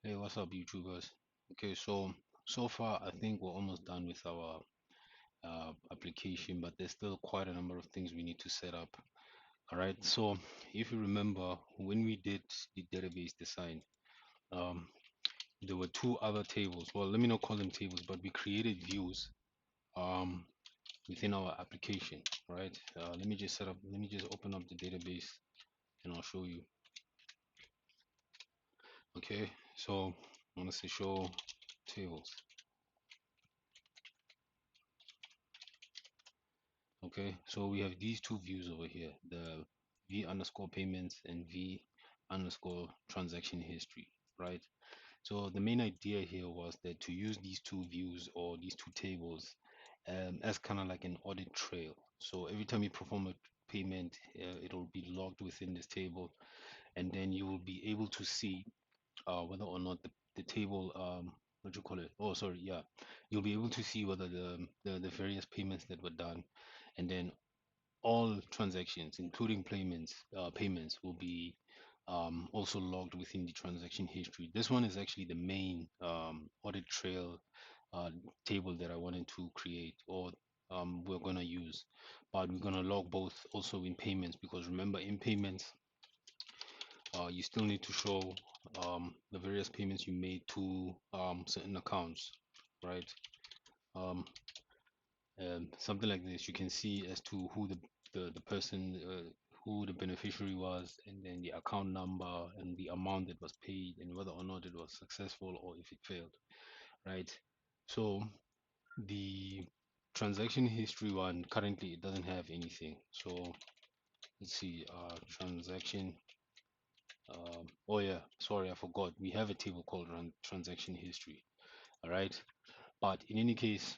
Hey, what's up, YouTubers? Okay, so far I think we're almost done with our application, but there's still quite a number of things we need to set up. All right, so if you remember when we did the database design, um, there were two other tables. Well, let me not call them tables, but we created views um, within our application. Right? Let me just set up. Let me just open up the database, and I'll show you. Okay, so I want to say show tables. Okay, so we have these two views over here, the v underscore payments and v underscore transaction history, right? So the main idea here was that to use these two views or these two tables as kind of like an audit trail. So every time you perform a payment, it'll be logged within this table, and then you will be able to see whether or not the table, what do you call it? Oh, sorry, yeah, you'll be able to see whether the various payments that were done, and then all transactions, including payments will be also logged within the transaction history. This one is actually the main audit trail uh, table that I wanted to create, or we're gonna use, but we're gonna log both also in payments, because remember in payments, you still need to show the various payments you made to certain accounts, right? Um, Something like this, you can see as to who the person, who the beneficiary was, and then the account number and the amount that was paid, and whether or not it was successful or if it failed, right? So the transaction history one, currently it doesn't have anything. So let's see, transaction. Oh yeah, sorry, I forgot. We have a table called transaction history. All right, but in any case,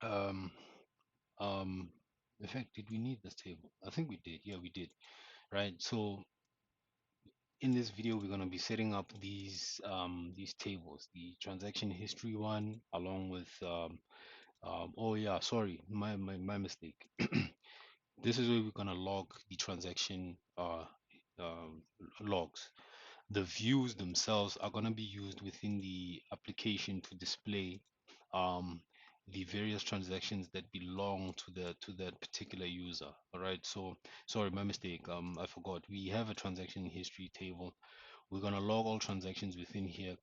um, Um, in fact, did we need this table? I think we did. Yeah, we did. Right. So in this video, we're going to be setting up these tables, the transaction history one, along with oh yeah, sorry, my mistake. This is where we're going to log the transaction um, logs. The views themselves are going to be used within the application to display um, the various transactions that belong to that particular user. All right. So sorry, my mistake. I forgot. We have a transaction history table. We're going to log all transactions within here,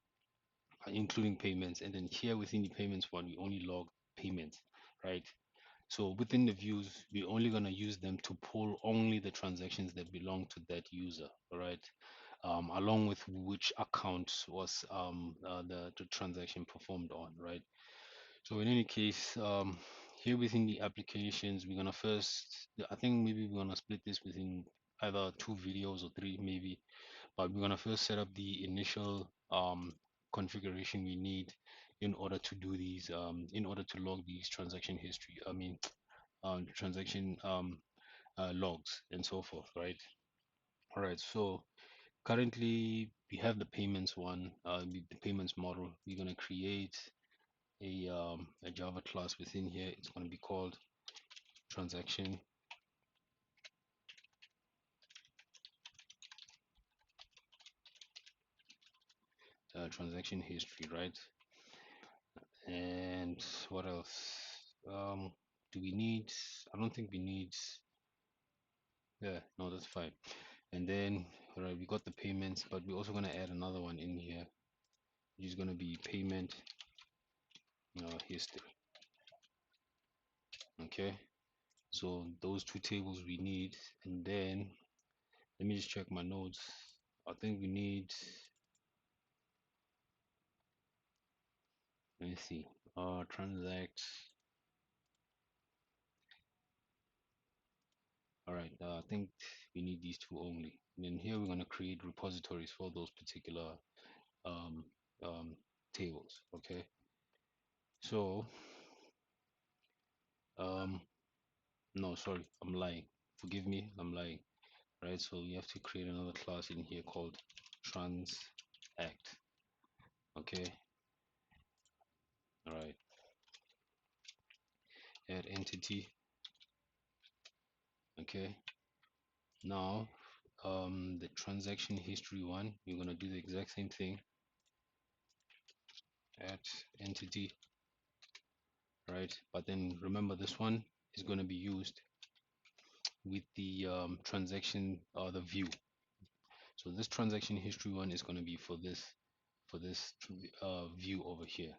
including payments, and then here within the payments one, we only log payments, right? So within the views, we're only going to use them to pull only the transactions that belong to that user, all right? Along with which account was the transaction performed on, right? So in any case, here within the applications, we're gonna first, I think maybe we're gonna split this within either two videos or three maybe, but we're gonna first set up the initial configuration we need in order to do these, in order to log these transaction history, I mean, transaction logs and so forth, right? All right, so currently we have the payments one, the payments model. We're gonna create a Java class within here. It's going to be called transaction transaction history, right? And what else? Do we need? I don't think we need. Yeah, no, that's fine. And then, all right, we got the payments, but we're also going to add another one in here, which is going to be payment history. Okay, so those two tables we need, and then let me just check my notes. I think we need. Let me see. Transact. All right, I think we need these two only. And then here we're going to create repositories for those particular um, um, tables. Okay, so um, no, sorry, I'm lying. Forgive me, I'm lying. Right, so we have to create another class in here called transact. Okay, all right, add entity. Okay, now the transaction history one, you're going to do the exact same thing. at entity, right? But then remember, this one is going to be used with the transaction or the view. So this transaction history one is going to be for this view over here,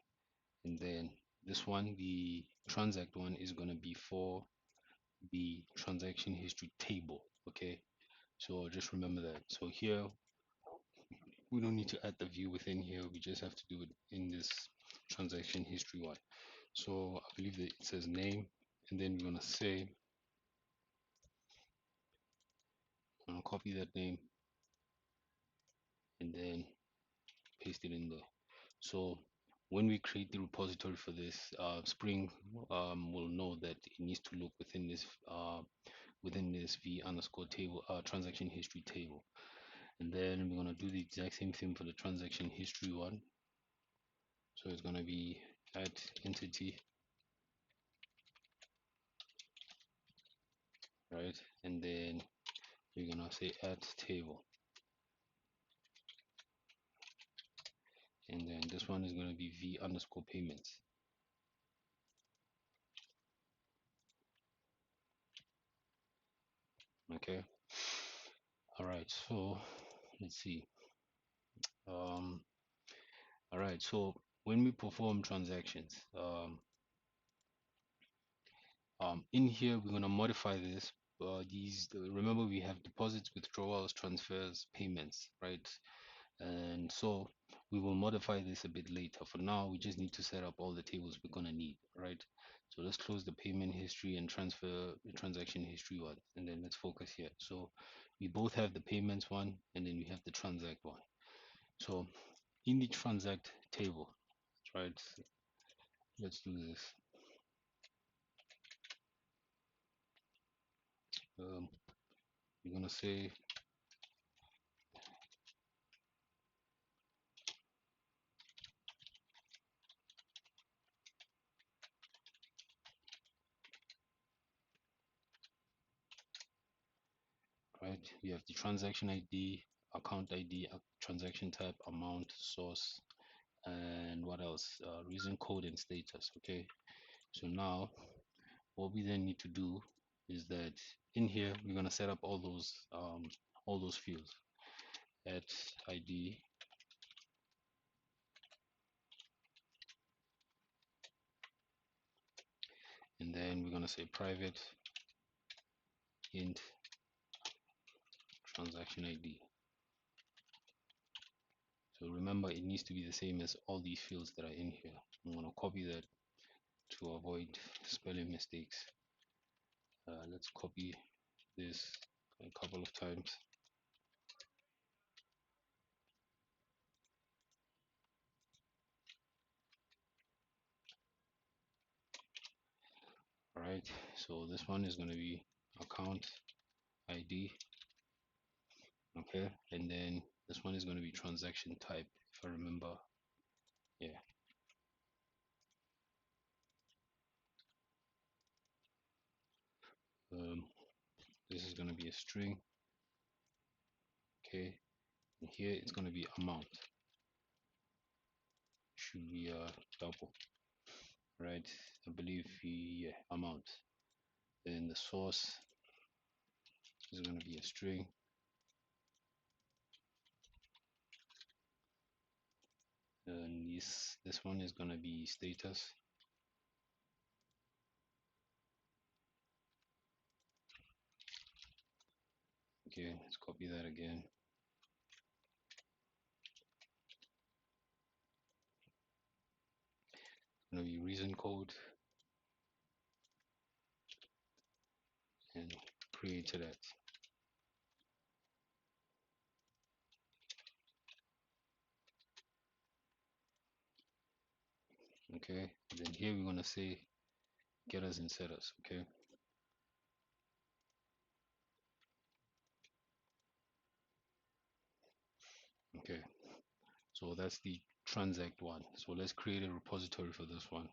and then this one, the transact one, is going to be for the transaction history table. Okay, so just remember that. So here we don't need to add the view within here, we just have to do it in this transaction history one. So I believe that it says name, and then we're going to say, I'm going to copy that name and then paste it in there. So when we create the repository for this, Spring will know that it needs to look within this v underscore table, transaction history table. And then we're going to do the exact same thing for the transaction history one. So it's going to be at entity, right? And then we're going to say at table. And then this one is going to be v underscore payments. Okay. All right. So let's see. Um, all right. So when we perform transactions, in here we're going to modify this. Remember, we have deposits, withdrawals, transfers, payments, right? And so we will modify this a bit later. For now, we just need to set up all the tables we're going to need, right? So let's close the payment history and transfer the transaction history one, and then let's focus here. So we both have the payments one, and then we have the transact one. So in the transact table, right, let's do this. We're going to say right, we have the transaction ID, account ID, transaction type, amount, source, and what else, reason code and status. Okay, so now what we then need to do is that in here we're going to set up all those fields at ID, and then we're going to say private int transaction ID. So remember, it needs to be the same as all these fields that are in here. I'm going to copy that to avoid spelling mistakes. Let's copy this a couple of times. All right, so this one is going to be account ID. Okay, and then this one is going to be transaction type, if I remember. Yeah. This is going to be a string. Okay, and here it's going to be amount, should be a double, right? I believe the amount. Then the source is going to be a string, and this one is going to be status. Okay, let's copy that again. It's going to be reason code, and create that. Okay, then here we're going to say getters and setters. Okay, okay, so that's the transact one. So let's create a repository for this one.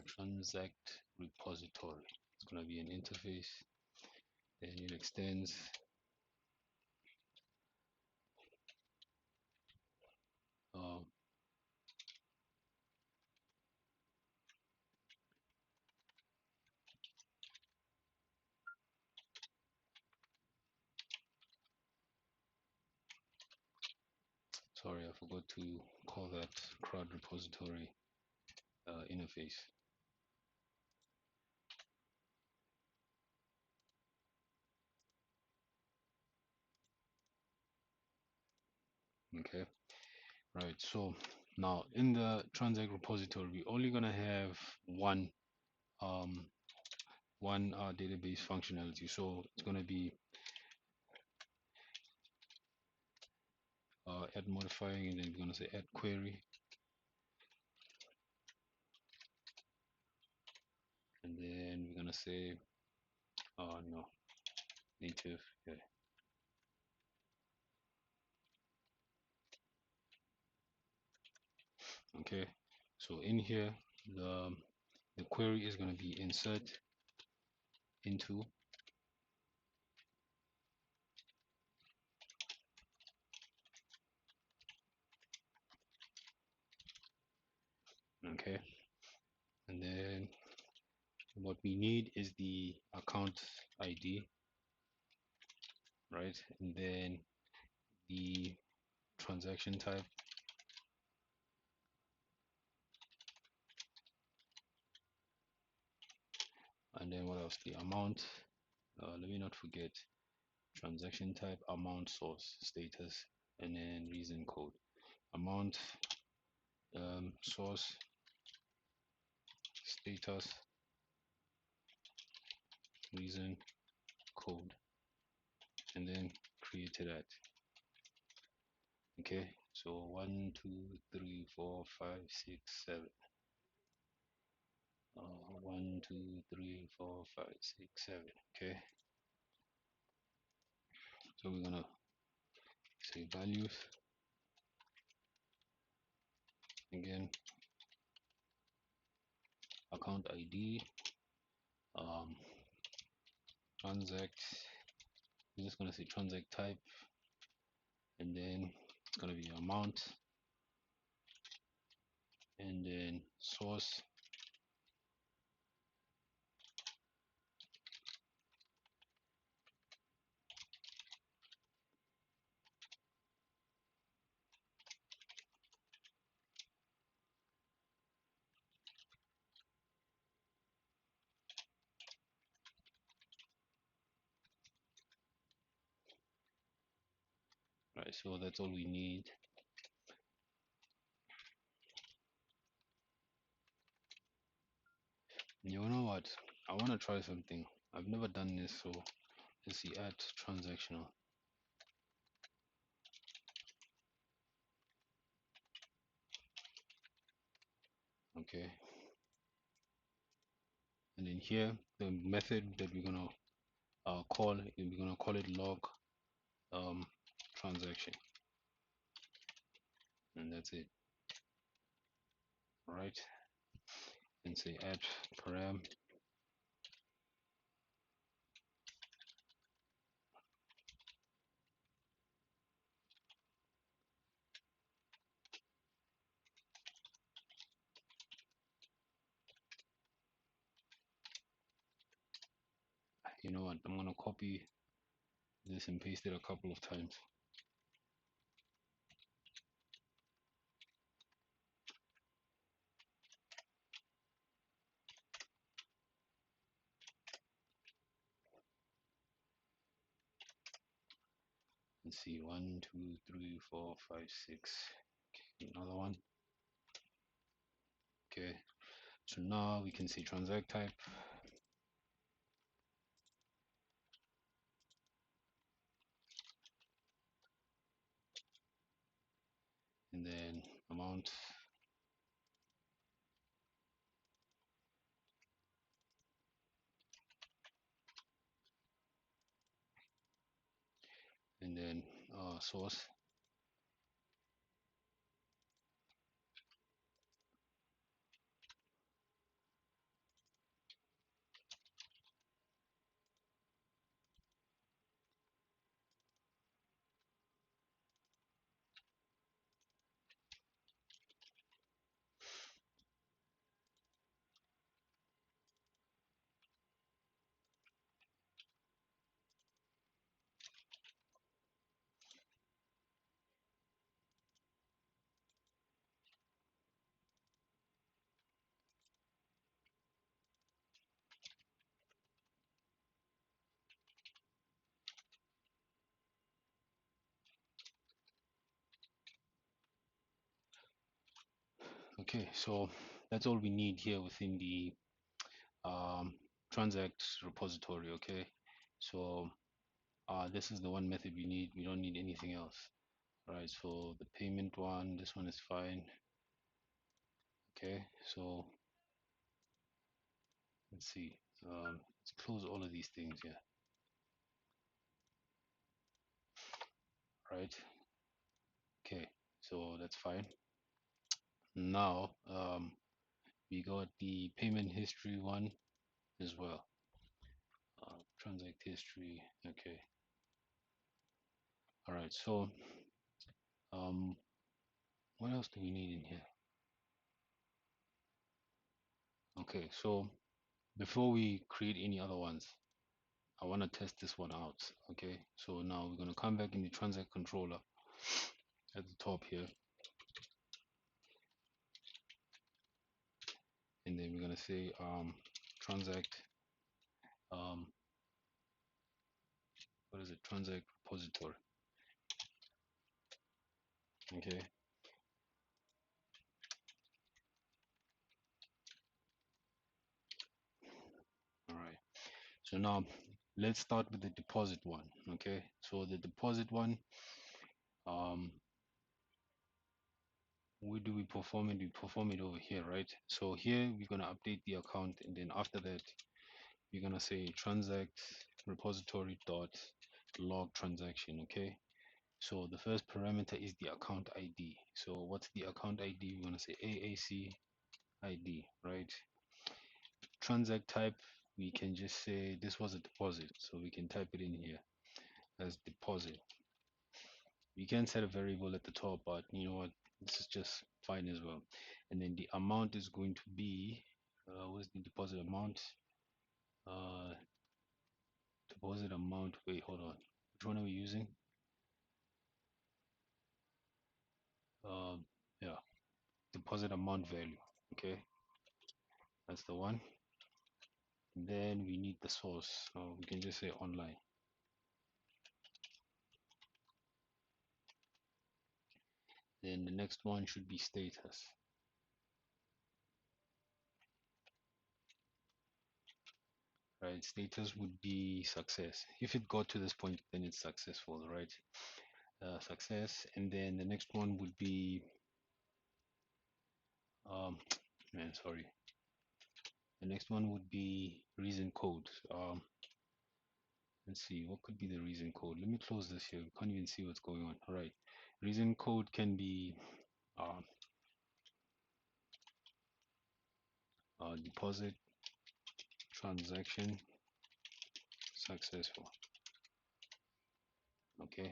transact repository. It's going to be an interface. Then it extends uh, sorry, I forgot to call that CRUD repository interface. Okay, right. So now in the transact repository, we're only gonna have um one database functionality. So it's gonna be add modifying, and then we're gonna say add query, and then we're gonna say no, native. Okay. Okay, so in here the query is going to be insert into. Okay, and then what we need is the account ID, right? And then the transaction type, and then what else? The amount. Let me not forget transaction type, amount, source, status, and then reason code. Amount, source, status, reason, code, and then created at. Okay, so 1 2 3 4 5 6 7. 1 2 3 4 5 6 7. Okay, so we're gonna say values again, account ID, um transact. I'm just gonna say transact type, and then it's gonna be amount, and then source, right? So that's all we need. You know what, I want to try something. I've never done this, so let's see. Add transactional. Okay, and then here the method that we're gonna call, we're gonna call it log um, transaction, and that's it. All right, and say add param, you know what, I'm gonna copy this and paste it a couple of times. Let's see, 1 2 3 4 5 6. Okay, another one. Okay, so now we can say transact type, and then amount, and then source, Okay, so that's all we need here within the um, transacts repository. Okay, so this is the one method we need. We don't need anything else. All right, so the payment one, this one is fine. Okay, so let's see. Let's close all of these things here. Right. Okay, so that's fine. Now we got the payment history one as well. Transact history. Okay. All right. So um, what else do we need in here? Okay. So before we create any other ones, I want to test this one out. Okay. So now we're gonna come back in the transact controller at the top here, and then we're gonna say transact um what is it? Transact repository. Okay. All right. So now let's start with the deposit one. Okay. So the deposit one, um, where do we perform it? We perform it over here, right? So here we're gonna update the account, and then after that we're gonna say transact repository dot log transaction. Okay. So the first parameter is the account ID. So what's the account ID? We're gonna say AAC ID, right? Transact type, we can just say this was a deposit, so we can type it in here as deposit. We can set a variable at the top, but you know what, this is just fine as well. And then the amount is going to be what's the deposit amount? uh Deposit amount, wait, hold on, which one are we using? Yeah, deposit amount value. Okay, that's the one. And then we need the source, so we can just say online. Then the next one should be status. Right, status would be success. If it got to this point, then it's successful, right? Success. And then the next one would be um man, sorry, the next one would be reason code. Let's see, what could be the reason code? Let me close this here, we can't even see what's going on. All right, reason code can be um, deposit transaction successful. Okay,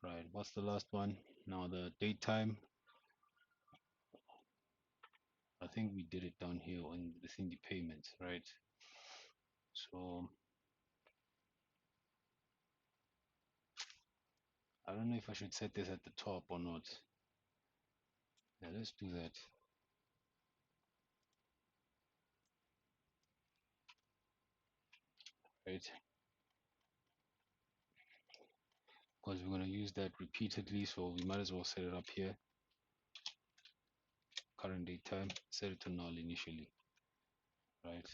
right, what's the last one? Now the date time, I think we did it down here on within the payments, right? So I don't know if I should set this at the top or not. Yeah, let's do that, right? Because we're going to use that repeatedly, so we might as well set it up here. Current date time, set it to null initially, right?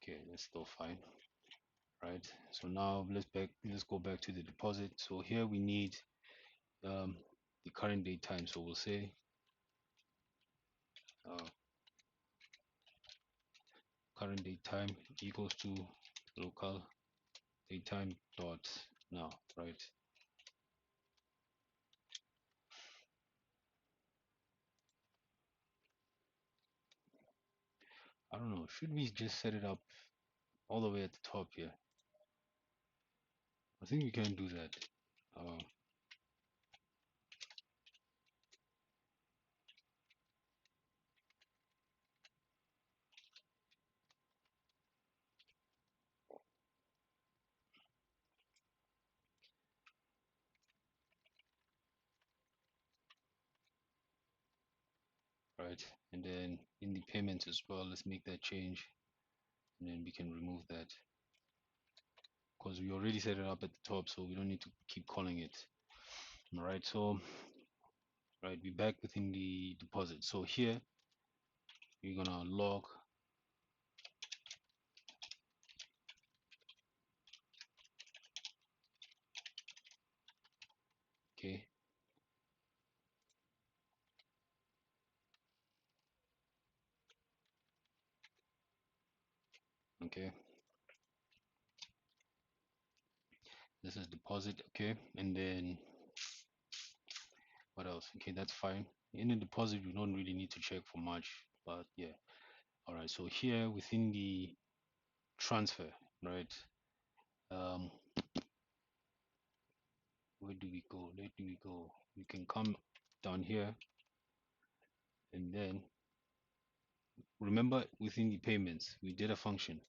Okay, that's still fine, right? So now let's go back to the deposit. So here we need um, the current date time. So we'll say uh, current date time equals to local date time dot now, right? I don't know, should we just set it up all the way at the top here? I think we can do that. Uh, right, and then in the payments as well, let's make that change, and then we can remove that. because we already set it up at the top, so we don't need to keep calling it. All right, so right, we're back within the deposit. So here we're gonna log. Okay, okay, this is deposit. Okay, and then what else? Okay, that's fine. In the deposit, we don't really need to check for much, but yeah. All right, so here within the transfer, right? Um, where do we go? Where do we go? We can come down here, and then remember within the payments, we did a function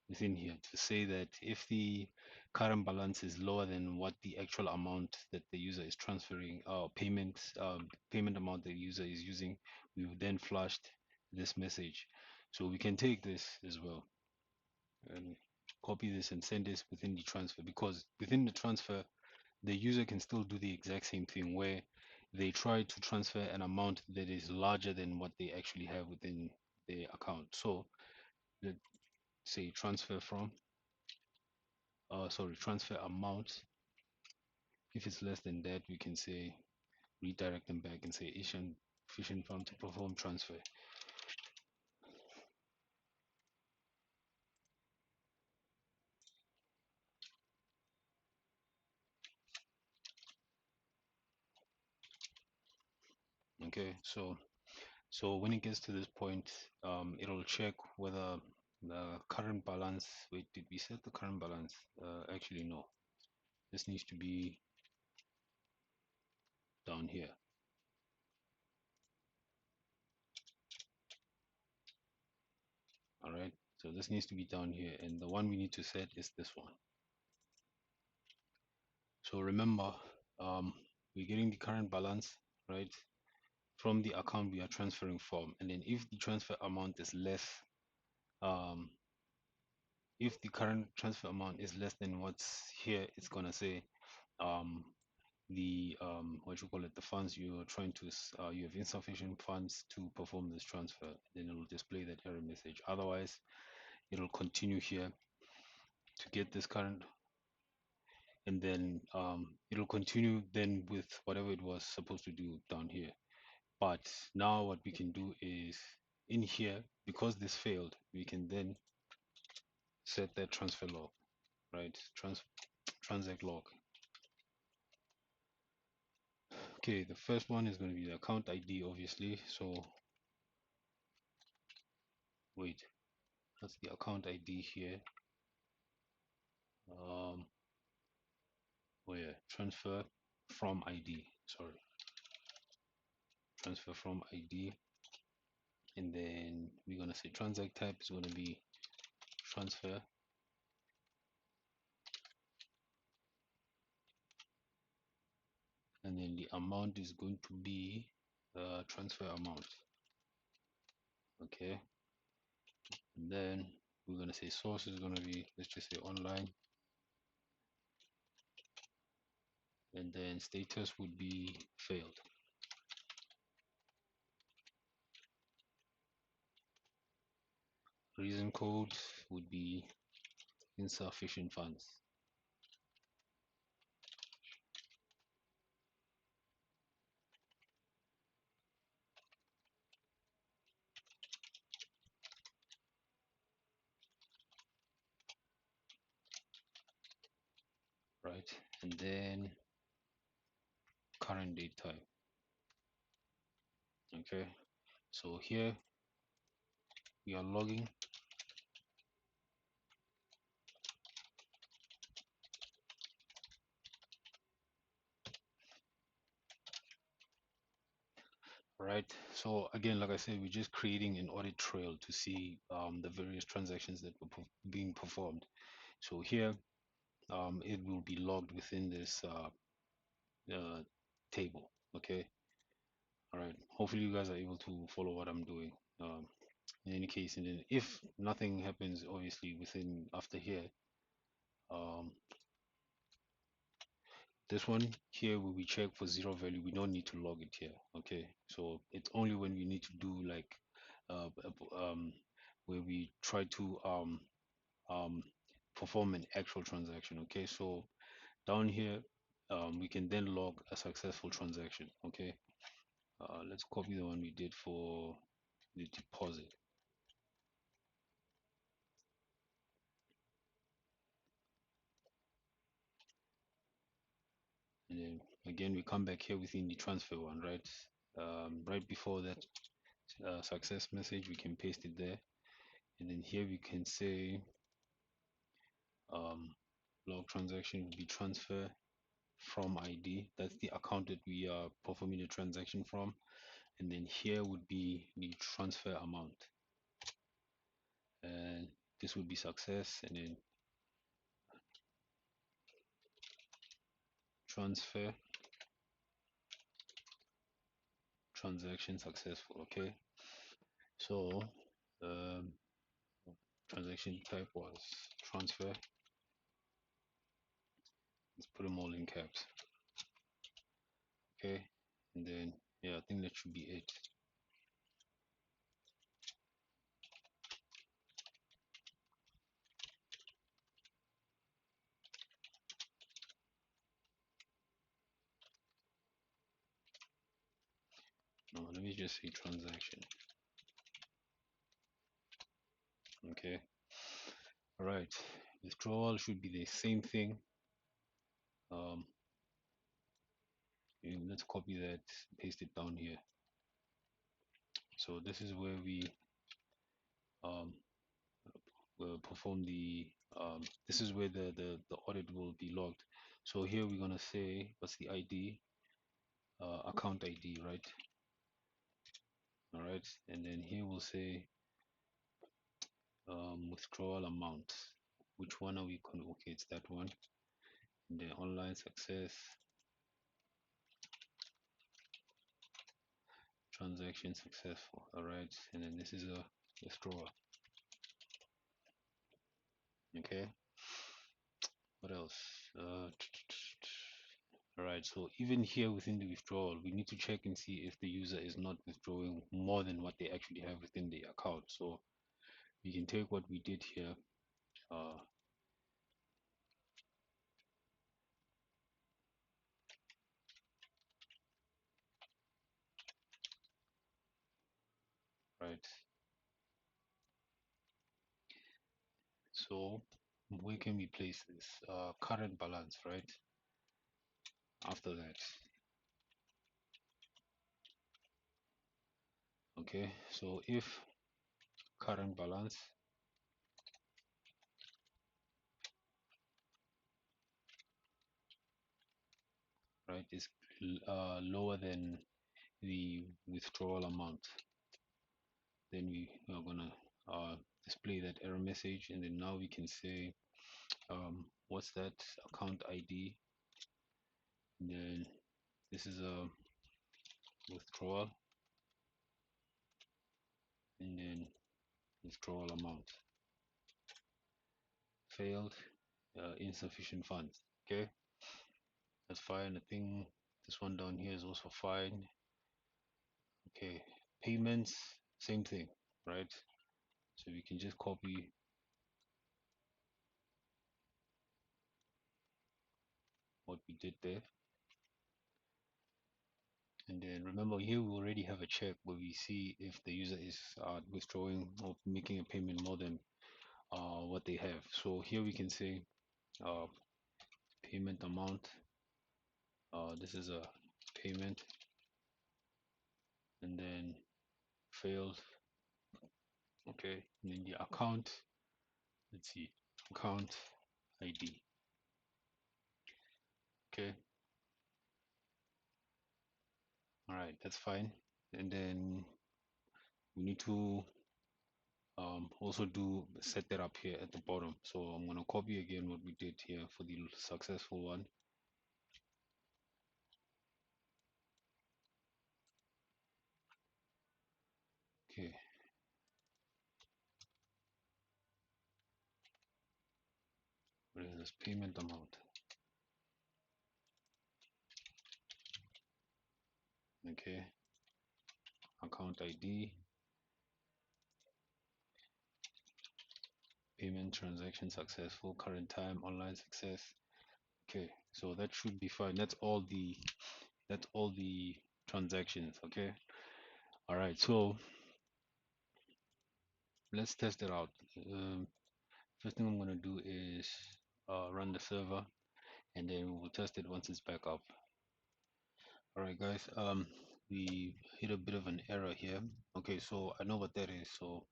within here to say that if the current balance is lower than what the actual amount that the user is transferring, payment amount the user is using, we've then flashed this message. So we can take this as well and copy this and send this within the transfer, because within the transfer the user can still do the exact same thing where they try to transfer an amount that is larger than what they actually have within their account. So let's say transfer from transfer amount. If it's less than that, we can say redirect them back and say efficient fund to perform transfer. Okay, so when it gets to this point, it'll check whether the current balance. Wait, did we set the current balance? Actually, no. This needs to be down here. All right. So this needs to be down here, and the one we need to set is this one. So remember, um, we're getting the current balance, right, from the account we are transferring from, and then if the transfer amount is less, um, if the current transfer amount is less than what's here, it's gonna say um, the what you call it, the funds you're trying to you have insufficient funds to perform this transfer. Then it will display that error message. Otherwise, it'll continue here to get this current, and then it'll continue then with whatever it was supposed to do down here. But now what we can do is in here, because this failed, we can then set that transfer log, right? Transact log. Okay, the first one is going to be the account ID, obviously. So wait, that's the account ID here. Um, where transfer from ID, sorry, transfer from ID, and then we're gonna say transact type is gonna be transfer, and then the amount is going to be transfer amount. Okay, and then we're gonna say source is gonna be, let's just say online, and then status would be failed. Reason code would be insufficient funds. Right, and then current date type. Okay, so here we are logging, right? So again, like I said, we're just creating an audit trail to see the various transactions that were being performed. So here, it will be logged within this table. Okay, all right. Hopefully, you guys are able to follow what I'm doing. In any case, and then if nothing happens, obviously within after here, Um, this one here where we check for zero value, we don't need to log it here. Okay, so it's only when we need to do like where we try to um, perform an actual transaction. Okay, so down here we can then log a successful transaction. Okay, let's copy the one we did for the deposit, and then again we come back here within the transfer one, right? Right before that success message, we can paste it there, and then here we can say um, log transaction will be transfer from ID. That's the account that we are performing the transaction from, and then here would be the transfer amount, and this would be success, and then transfer transaction successful. Okay, so um, transaction type was transfer. Let's put them all in caps. Okay, and then yeah, I think that should be it. No, let me just say transaction. Okay, all right. Withdrawal should be the same thing. Um, let's copy that, paste it down here. So this is where we um, perform the this is where the audit will be logged. So here we're gonna say what's the ID, account ID, right? All right, and then here we'll say withdrawal amount. Which one are we going to? Okay, it's that one. And then online success transaction successful. All right, and then this is a withdrawal. Okay, what else? All right, so even here within the withdrawal, we need to check and see if the user is not withdrawing more than what they actually have within the account. So we can take what we did here, uh, right? So where can we place this? Current balance, right? After that, okay. So if current balance, right, is lower than the withdrawal amount, then we are gonna display that error message, and then now we can say what's that account ID, and then this is a withdrawal, and then withdrawal amount failed, insufficient funds. Okay, that's fine. I think this one down here is also fine. Okay, payments, same thing, right? So we can just copy what we did there. And then remember here we already have a check where we see if the user is withdrawing or making a payment more than what they have. So here we can say uh, payment amount. This is a payment, and then failed. Okay, and then the account. Let's see, account ID. Okay, all right, that's fine. And then we need to also do set that up here at the bottom. So I'm gonna copy again what we did here for the successful one. Okay, this payment amount. Okay, account ID, payment transaction successful, current time, online success. Okay, so that should be fine. That's all the transactions. Okay, all right, so let's test it out. First thing I'm going to do is run the server, and then we will test it once it's back up. All right, guys, we hit a bit of an error here. Okay, so I know what that is. So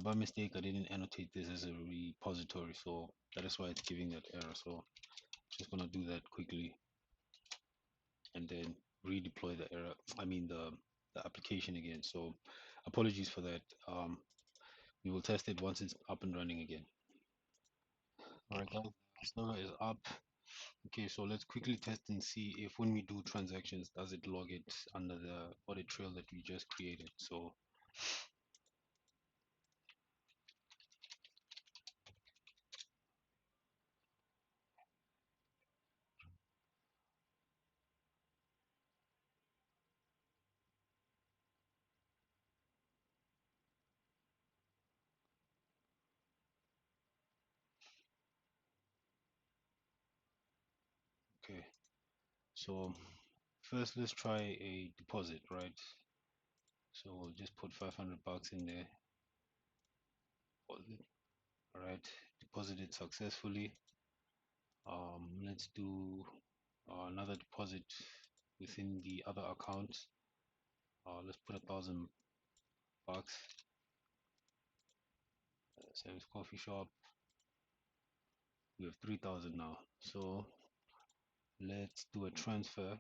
by mistake, I didn't annotate this as a repository, so that is why it's giving that error. So just gonna do that quickly, and then redeploy the error. I mean the application again. So apologies for that. We will test it once it's up and running again. All right, guys, server is up. Okay, so let's quickly test and see if when we do transactions, does it log it under the audit trail that we just created. So okay, so first let's try a deposit, right? So we'll just put 500 bucks in there. Deposit. All right, deposited successfully. Let's do another deposit within the other account. Let's put 1,000 bucks. Sam's coffee shop. We have 3,000 now. So let's do a transfer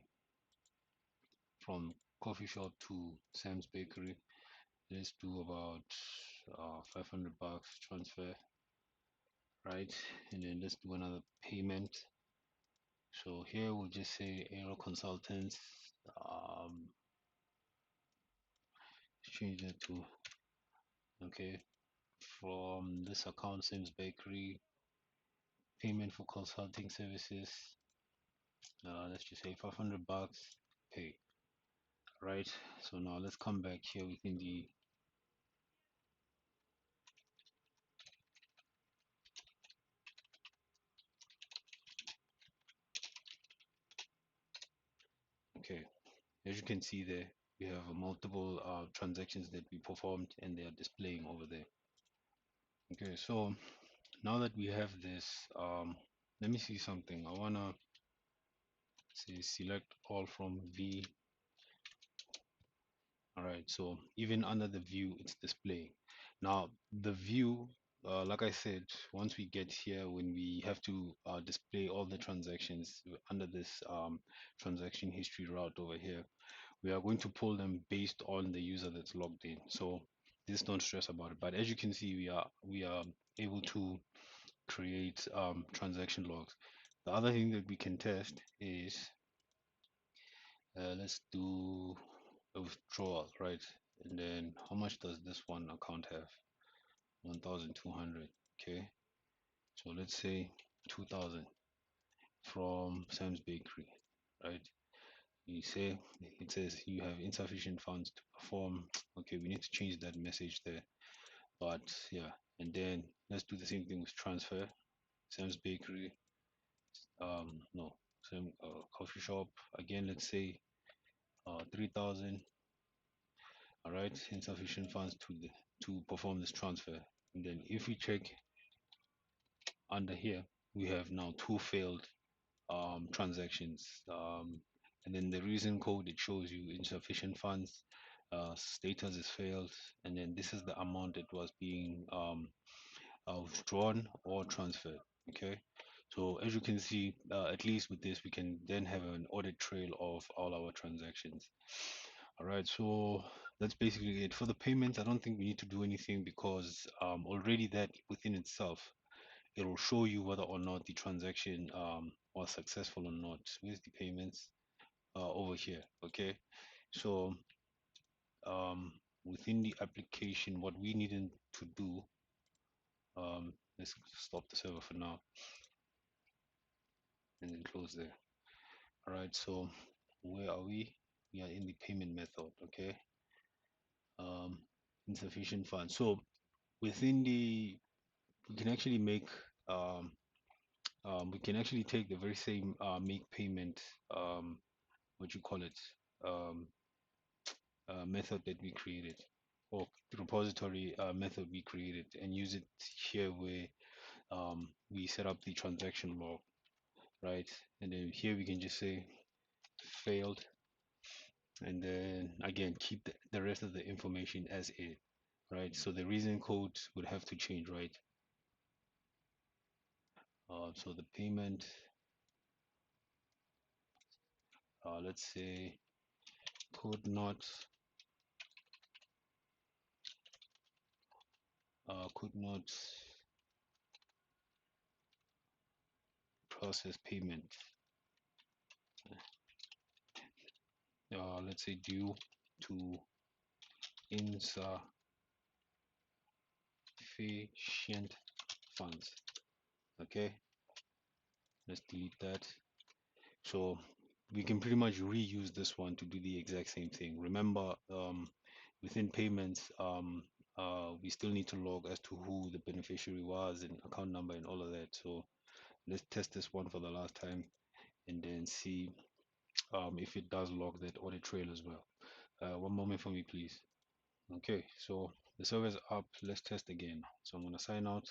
from coffee shop to Sam's bakery. Let's do about 500 bucks transfer, right? And then let's do another payment. So here we'll just say Aero Consultants. Um, change that to okay from this account, Sam's bakery. Payment for consulting services. Let's just say 500 bucks. Pay. Right. So now let's come back here within the okay. As you can see there, we have multiple transactions that we performed and they are displaying over there. Okay, so now that we have this, let me see something. I wanna say select all from V. All right, so even under the view, it's displaying. Now the view, like I said, once we get here, when we have to display all the transactions under this transaction history route over here, we are going to pull them based on the user that's logged in. So just don't stress about it. But as you can see, we are able to create transaction logs. The other thing that we can test is let's do a withdrawal, right? And then how much does this one account have? 1,200. Okay, so let's say 2,000 from Sam's Bakery, right? You say it says you have insufficient funds to perform. Okay, we need to change that message there. But yeah, and then let's do the same thing with transfer. Sam's Bakery, no, Sam coffee shop. Again, let's say 3,000. All right, insufficient funds to perform this transfer. And then if we check under here, we have now two failed transactions. And then the reason code, it shows you insufficient funds, status is failed, and then this is the amount that was being withdrawn or transferred. Okay, so as you can see, at least with this, we can then have an audit trail of all our transactions. All right, so that's basically it for the payments. I don't think we need to do anything because already that within itself, it will show you whether or not the transaction was successful or not with the payments over here. Okay, so within the application, what we needed to do, let's stop the server for now. and then close there. All right, so where are we? We are in the payment method. Okay. um, Insufficient funds. So within the, we can actually make, um, we can actually take the very same make payment, what you call it, um, method that we created, or repository method we created, and use it here where we set up the transaction log, right? And then here we can just say failed, and then again keep the rest of the information as is, right? So the reason code would have to change, right? So the payment, let's say could not process payment. Let's say due to insufficient funds. Okay, let's delete that. So we can pretty much reuse this one to do the exact same thing. Remember, within payments, we still need to log as to who the beneficiary was and account number and all of that. So let's test this one for the last time and then see if it does log that audit trail as well. One moment for me, please. Okay, so the server is up. Let's test again. So I'm going to sign out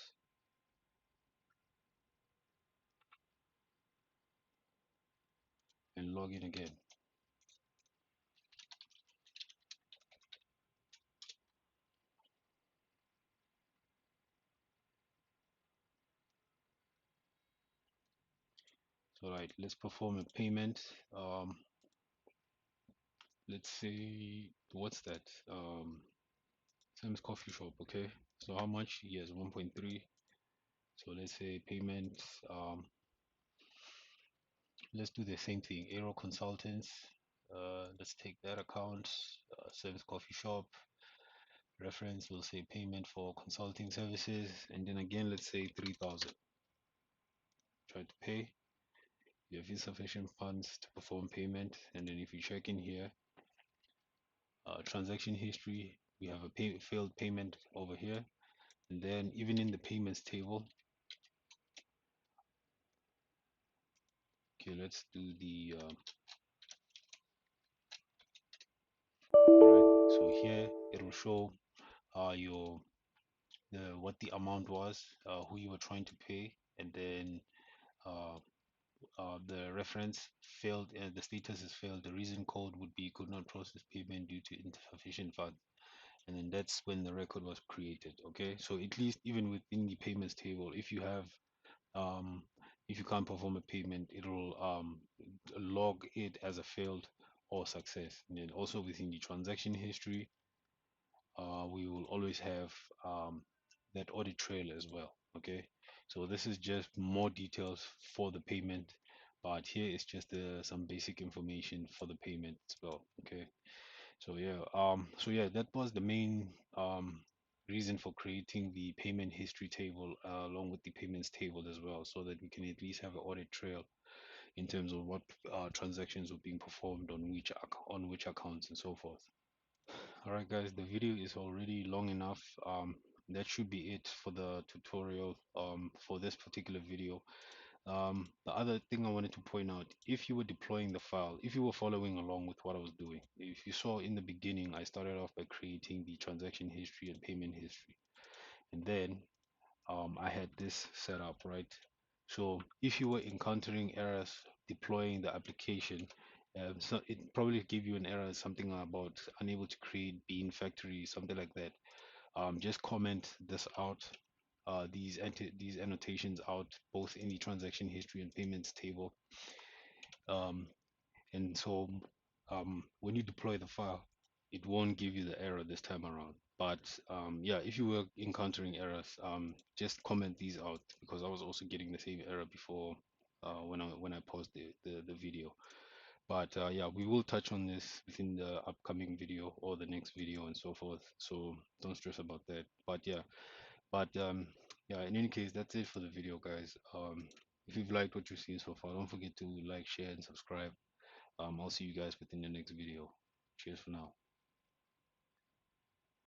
and log in again. So right, let's perform a payment. Let's say, what's that? Sam's coffee shop. Okay, so how much? Yes, 1.3. So let's say payment. Let's do the same thing. Aero Consultants. Let's take that account. Sam's coffee shop. Reference, we'll say payment for consulting services, and then again let's say 3,000. Try to pay. You have insufficient funds to perform payment, and then if you check in here, transaction history, we have a failed payment over here, and then even in the payments table. Okay, let's do the all right, so here it will show your what the amount was, who you were trying to pay, and then uh, the reference failed, the status is failed. The reason code would be could not process payment due to insufficient funds, and then that's when the record was created. Okay, so at least even within the payments table, if you have um, if you can't perform a payment, it will log it as a failed or success. And then also within the transaction history, we will always have that audit trail as well. Okay, so this is just more details for the payment, but here is just some basic information for the payment as well. Okay, so yeah, that was the main reason for creating the payment history table along with the payments table as well, so that we can at least have an audit trail in terms of what transactions were being performed on which accounts and so forth. All right, guys, the video is already long enough. That should be it for the tutorial for this particular video. The other thing I wanted to point out, if you were deploying the file, if you were following along with what I was doing, if you saw in the beginning, I started off by creating the transaction history and payment history. And then I had this set up, right? So if you were encountering errors deploying the application, so it probably give you an error, something about unable to create bean factory, something like that. Just comment this out, these annotations out, both in the transaction history and payments table. Um, and so when you deploy the file, it won't give you the error this time around. But yeah, if you were encountering errors, just comment these out, because I was also getting the same error before when I paused the video. But yeah, we will touch on this within the upcoming video or the next video and so forth. So don't stress about that. But yeah, in any case, that's it for the video, guys. If you've liked what you've seen so far, don't forget to like, share, and subscribe. I'll see you guys within the next video. Cheers for now.